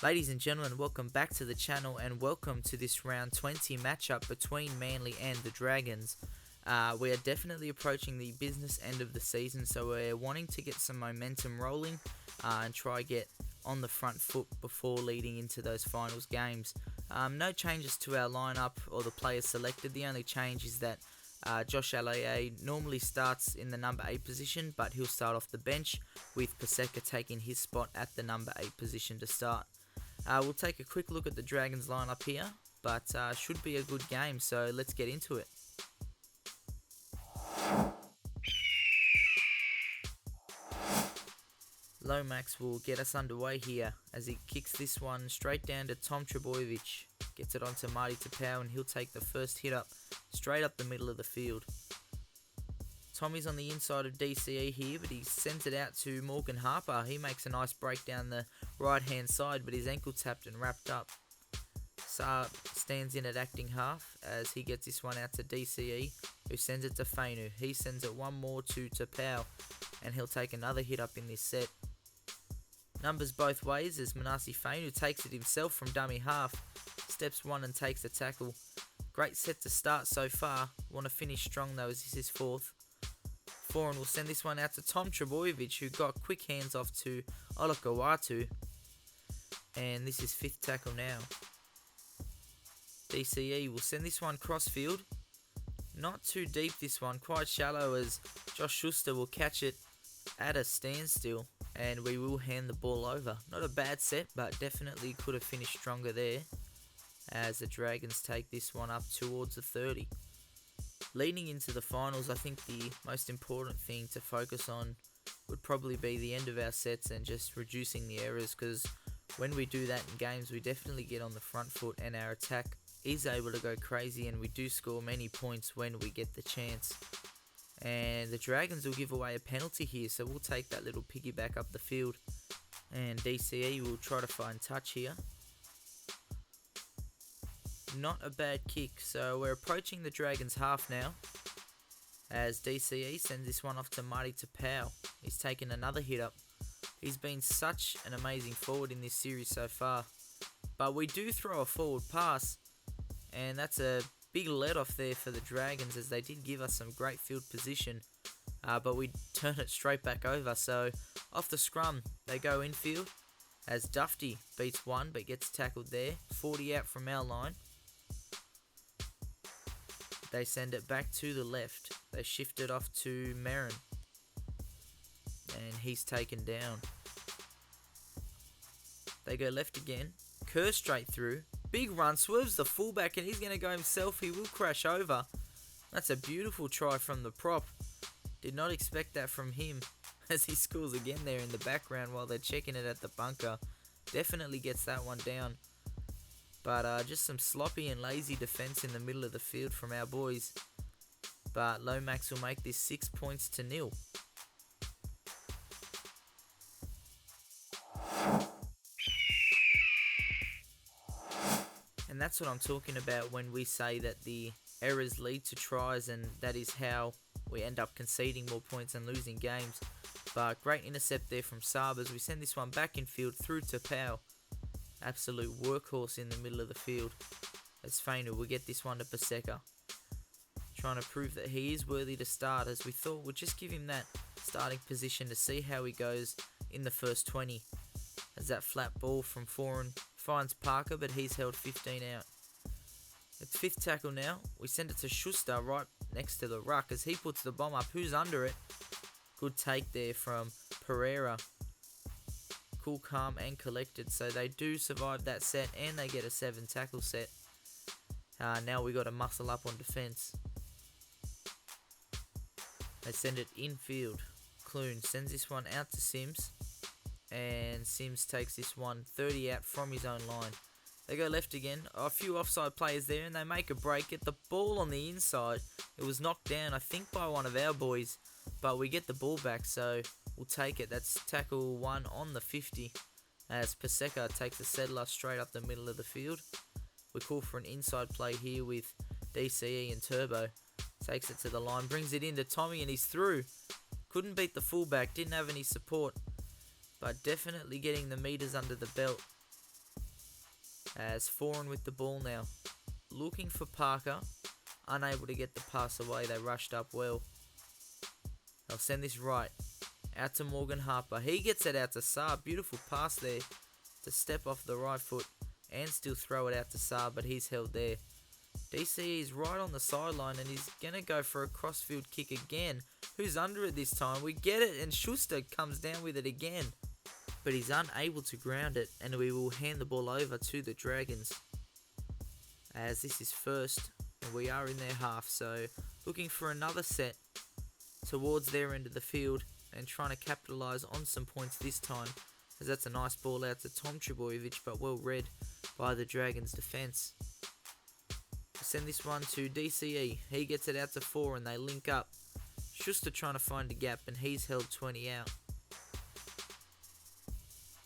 Ladies and gentlemen, welcome back to the channel and welcome to this round 20 matchup between Manly and the Dragons. We are definitely approaching the business end of the season, so we're wanting to get some momentum rolling and try get on the front foot before leading into those finals games. No changes to our lineup or the players selected. The only change is that Josh Alea normally starts in the number 8 position, but he'll start off the bench with Paseka taking his spot at the number 8 position to start. We'll take a quick look at the Dragons lineup here, but should be a good game, so let's get into it. Lomax will get us underway here as he kicks this one straight down to Tom Trebojevic. Gets it onto Marty Tapau and he'll take the first hit up straight up the middle of the field. Tommy's on the inside of DCE here, but he sends it out to Morgan Harper. He makes a nice break down the right hand side, but his ankle tapped and wrapped up. Saab stands in at acting half as he gets this one out to DCE, who sends it to Fainu. He sends it one more to Tapau, and he'll take another hit up in this set. Numbers both ways as Manasi Fainu takes it himself from dummy half, steps one and takes a tackle. Great set to start so far. Want to finish strong though as this is fourth. Foreign will send this one out to Tom Trebojevic, who got quick hands off to Olakawatu. And this is fifth tackle now. DCE will send this one crossfield. Not too deep this one, quite shallow as Josh Schuster will catch it at a standstill. And we will hand the ball over. Not a bad set, but definitely could have finished stronger there. As the Dragons take this one up towards the 30. Leading into the finals, I think the most important thing to focus on would probably be the end of our sets and just reducing the errors, because when we do that in games, we definitely get on the front foot and our attack is able to go crazy and we do score many points when we get the chance. And the Dragons will give away a penalty here, so we'll take that little piggyback up the field. And DCE will try to find touch here. Not a bad kick, so we're approaching the Dragons half now as DCE sends this one off to Marty Tapau. He's taken another hit up. He's been such an amazing forward in this series so far, but we do throw a forward pass and that's a big let off there for the Dragons as they did give us some great field position, but we turn it straight back over. So off the scrum they go infield as Dufty beats one but gets tackled there. 40 out from our line. They send it back to the left. They shift it off to Merrin. And he's taken down. They go left again. Kerr straight through. Big run. Swerves the fullback and he's going to go himself. He will crash over. That's a beautiful try from the prop. Did not expect that from him. As he scores again there in the background while they're checking it at the bunker. Definitely gets that one down. But just some sloppy and lazy defense in the middle of the field from our boys. But Lomax will make this 6 points to 0. And that's what I'm talking about when we say that the errors lead to tries, and that is how we end up conceding more points and losing games. But great intercept there from Saab as we send this one back in field through to Powell. Absolute workhorse in the middle of the field. As Fainu will get this one to Paseka. Trying to prove that he is worthy to start, as we thought we'd just give him that starting position to see how he goes in the first 20. As that flat ball from Foreign finds Parker, but he's held 15 out. It's fifth tackle now. We send it to Schuster right next to the ruck as he puts the bomb up. Who's under it? Good take there from Pereira. Cool, calm and collected, so they do survive that set and they get a 7 tackle set. Now we got to muscle up on defence. They send it infield. Clune sends this one out to Sims, and Sims takes this one 30 out from his own line. They go left again. A few offside players there and they make a break. Get the ball on the inside. It was knocked down, I think, by one of our boys, but we get the ball back, so we'll take it. That's tackle 1 on the 50 as Paseka takes a settler straight up the middle of the field. We call for an inside play here with DCE and Turbo. Takes it to the line, brings it into Tommy and he's through. Couldn't beat the fullback, didn't have any support, but definitely getting the meters under the belt. As Foreign with the ball now, looking for Parker, unable to get the pass away. They rushed up well. They'll send this right out to Morgan Harper. He gets it out to Saab. Beautiful pass there to step off the right foot and still throw it out to Saab, but he's held there. DCE is right on the sideline and he's going to go for a crossfield kick again. Who's under it this time? We get it, and Schuster comes down with it again, but he's unable to ground it, and we will hand the ball over to the Dragons. As this is first, and we are in their half, so looking for another set towards their end of the field and trying to capitalise on some points this time, as that's a nice ball out to Tom Trebojevic, but well read by the Dragons defence. Send this one to DCE. He gets it out to 4 and they link up. Schuster trying to find a gap and he's held 20 out.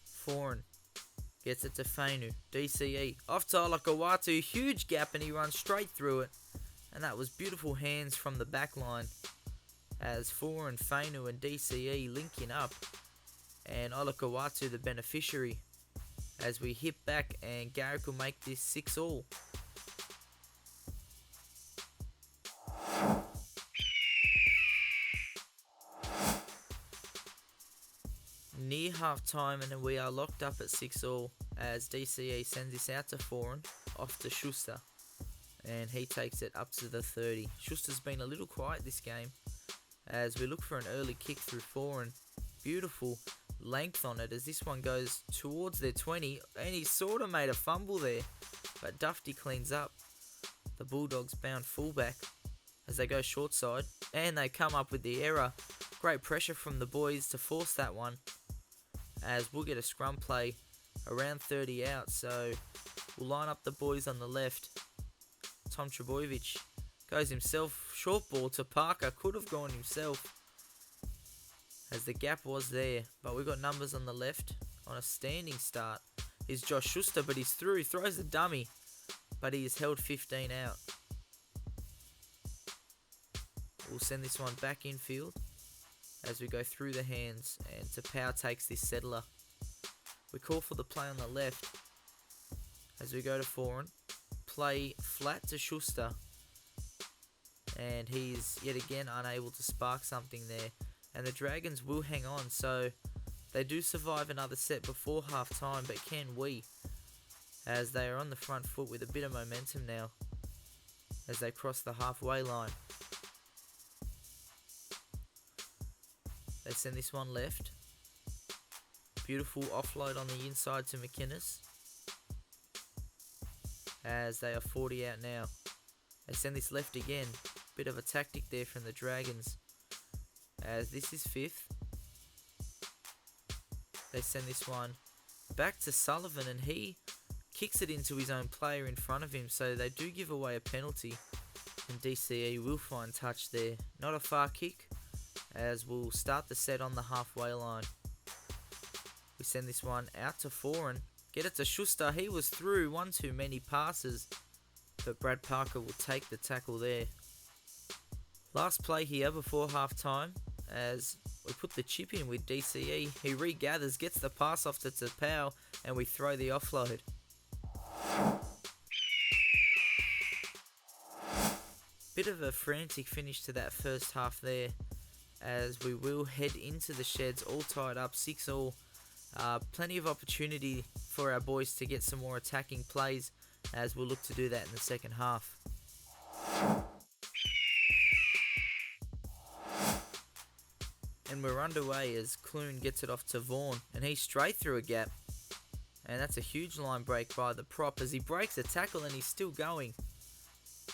Foreign gets it to Fainu. DCE off to Olakawatu. Huge gap and he runs straight through it. And that was beautiful hands from the back line. As Foreign, Fainu and DCE linking up. And Olakawatu the beneficiary. As we hit back and Garrick will make this 6-all. Near half time and we are locked up at 6-all as DCE sends this out to Foreign, off to Schuster, and he takes it up to the 30. Schuster's been a little quiet this game as we look for an early kick through Foreign. Beautiful length on it as this one goes towards their 20, and he sort of made a fumble there, but Dufty cleans up. The Bulldogs bound fullback as they go short side and they come up with the error. Great pressure from the boys to force that one, as we'll get a scrum play around 30 out, so we'll line up the boys on the left. Tom Trebojevic goes himself, short ball to Parker, could have gone himself as the gap was there, but we've got numbers on the left on a standing start. Is Josh Schuster, but he's through, throws the dummy, but he is held 15 out. We'll send this one back infield as we go through the hands, and Tapau takes this settler. We call for the play on the left as we go to Foreign. Play flat to Schuster, and he's yet again unable to spark something there, and the Dragons will hang on, so they do survive another set before half time, but can we, as they are on the front foot with a bit of momentum now as they cross the halfway line. They send this one left. Beautiful offload on the inside to McInnes, as they are 40 out now. They send this left again. Bit of a tactic there from the Dragons, as this is 5th. They send this one back to Sullivan and he kicks it into his own player in front of him, so they do give away a penalty and DCE will find touch there. Not a far kick, as we'll start the set on the halfway line. We send this one out to Foreign. Get it to Schuster. He was through, one too many passes, but Brad Parker will take the tackle there. Last play here before half time as we put the chip in with DCE. He regathers, gets the pass off to Tapau, and we throw the offload. Bit of a frantic finish to that first half there, as we will head into the sheds all tied up 6-all. Plenty of opportunity for our boys to get some more attacking plays, as we'll look to do that in the second half. And we're underway as Clune gets it off to Vaughan, and he's straight through a gap, and that's a huge line break by the prop as he breaks a tackle and he's still going,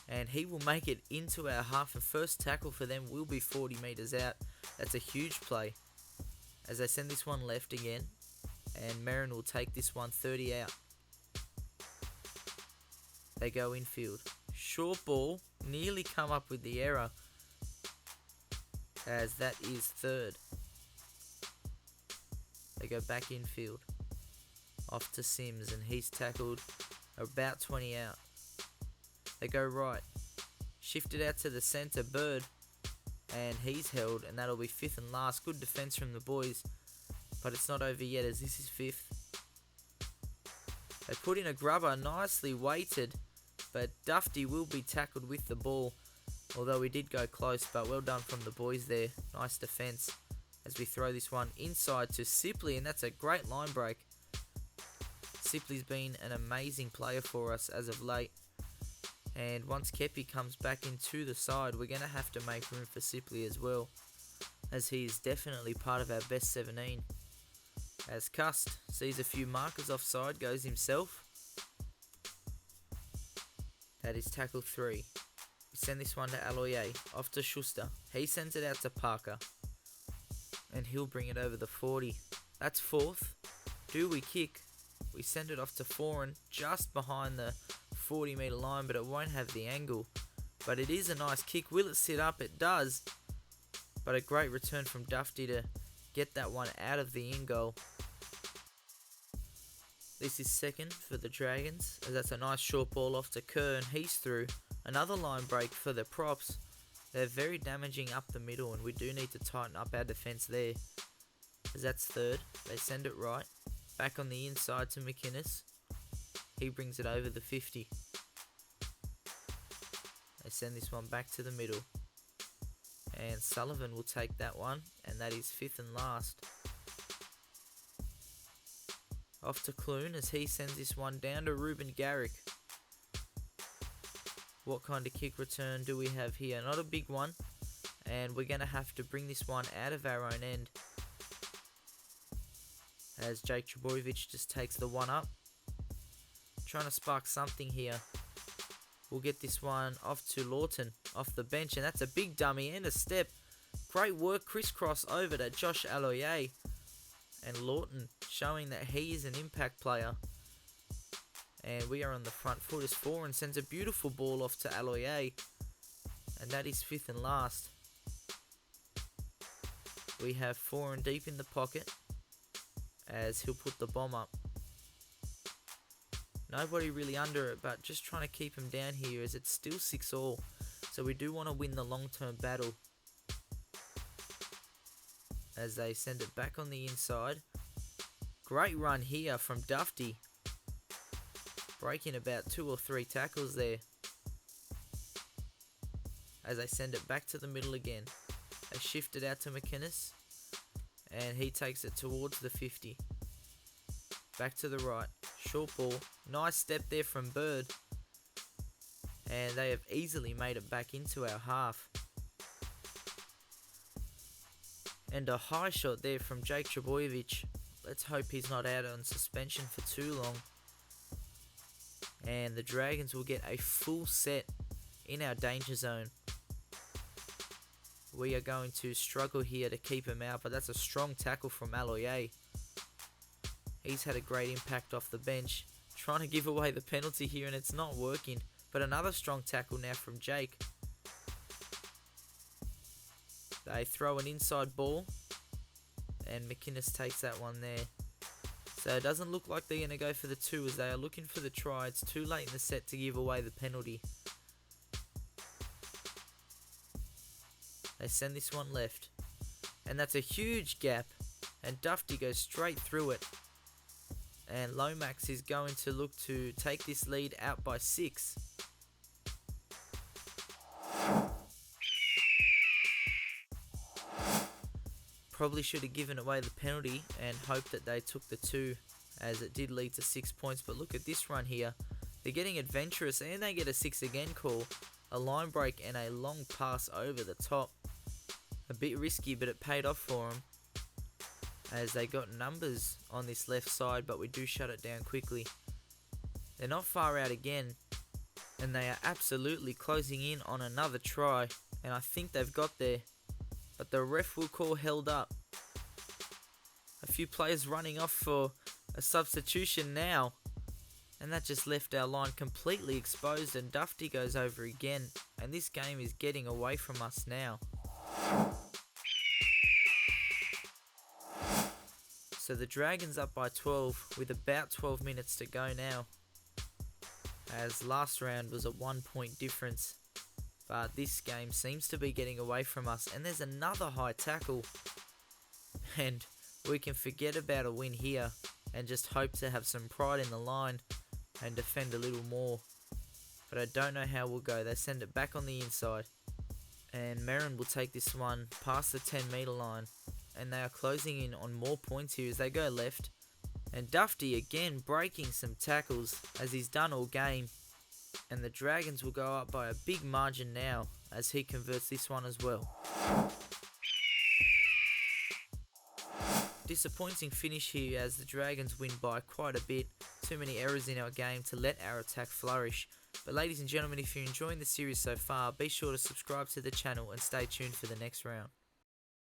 and he will make it into our half, and first tackle for them will be 40 metres out. That's a huge play as they send this one left again, and Merrin will take this one 30 out. They go infield. Short ball, nearly come up with the error, as that is 3rd. They go back infield. Off to Sims, and he's tackled about 20 out. They go right. Shifted out to the centre, Bird, and he's held, and that'll be 5th and last. Good defence from the boys, but it's not over yet as this is 5th. They put in a grubber, nicely weighted, but Dufty will be tackled with the ball, although we did go close, but well done from the boys there. Nice defence as we throw this one inside to Sipley, and that's a great line break. Sipley's been an amazing player for us as of late, and once Kepi comes back into the side, we're going to have to make room for Sipley as well, as he is definitely part of our best 17. As Cust sees a few markers offside, goes himself. That is tackle 3. We send this one to Aloye, off to Schuster. He sends it out to Parker, and he'll bring it over the 40. That's 4th. Do we kick? We send it off to Foran, just behind the 40 metre line, but it won't have the angle. But it is a nice kick. Will it sit up? It does. But a great return from Dufty to get that one out of the in goal. This is second for the Dragons, as that's a nice short ball off to Kerr, and he's through. Another line break for the props. They're very damaging up the middle, and we do need to tighten up our defence there, as that's third. They send it right. Back on the inside to McInnes. He brings it over the 50. They send this one back to the middle. And Sullivan will take that one, and that is 5th and last. Off to Clune as he sends this one down to Ruben Garrick. What kind of kick return do we have here? Not a big one, and we're going to have to bring this one out of our own end, as Jake Trebojevic just takes the one up. Trying to spark something here. We'll get this one off to Lawton, off the bench, and that's a big dummy and a step. Great work, crisscross over to Josh Aloye. And Lawton showing that he is an impact player. And we are on the front foot as Foran sends a beautiful ball off to Aloye. And that is 5th and last. We have Foran deep in the pocket, as he'll put the bomb up. Nobody really under it, but just trying to keep him down here, as it's still 6-all. So we do want to win the long-term battle. As they send it back on the inside. Great run here from Dufty, breaking about 2 or 3 tackles there. As they send it back to the middle again. They shift it out to McInnes, and he takes it towards the 50. Back to the right. Short ball. Nice step there from Bird. And they have easily made it back into our half. And a high shot there from Jake Trebojevic. Let's hope he's not out on suspension for too long. And the Dragons will get a full set in our danger zone. We are going to struggle here to keep him out, but that's a strong tackle from Aloye. He's had a great impact off the bench. Trying to give away the penalty here, and it's not working. But another strong tackle now from Jake. They throw an inside ball, and McInnes takes that one there. So it doesn't look like they're going to go for the 2, as they are looking for the try. It's too late in the set to give away the penalty. They send this one left, and that's a huge gap, and Dufty goes straight through it. And Lomax is going to look to take this lead out by 6. Probably should have given away the penalty and hoped that they took the 2, as it did lead to 6 points. But look at this run here. They're getting adventurous, and they get a 6 again call. A line break and a long pass over the top. A bit risky, but it paid off for them, as they got numbers on this left side, but we do shut it down quickly. They're not far out again, and they are absolutely closing in on another try, and I think they've got there, but the ref will call held up. A few players running off for a substitution now, and that just left our line completely exposed, and Dufty goes over again, and this game is getting away from us now. So the Dragons up by 12 with about 12 minutes to go now, as last round was a 1-point difference, but this game seems to be getting away from us, and there's another high tackle, and we can forget about a win here. and just hope to have some pride in the line and defend a little more. But I don't know how we'll go. They send it back on the inside, and Merrin will take this one past the 10 metre line, and they are closing in on more points here as they go left. And Dufty again breaking some tackles as he's done all game, and the Dragons will go up by a big margin now as he converts this one as well. Disappointing finish here as the Dragons win by quite a bit. Too many errors in our game to let our attack flourish. But ladies and gentlemen, if you're enjoying the series so far, be sure to subscribe to the channel and stay tuned for the next round.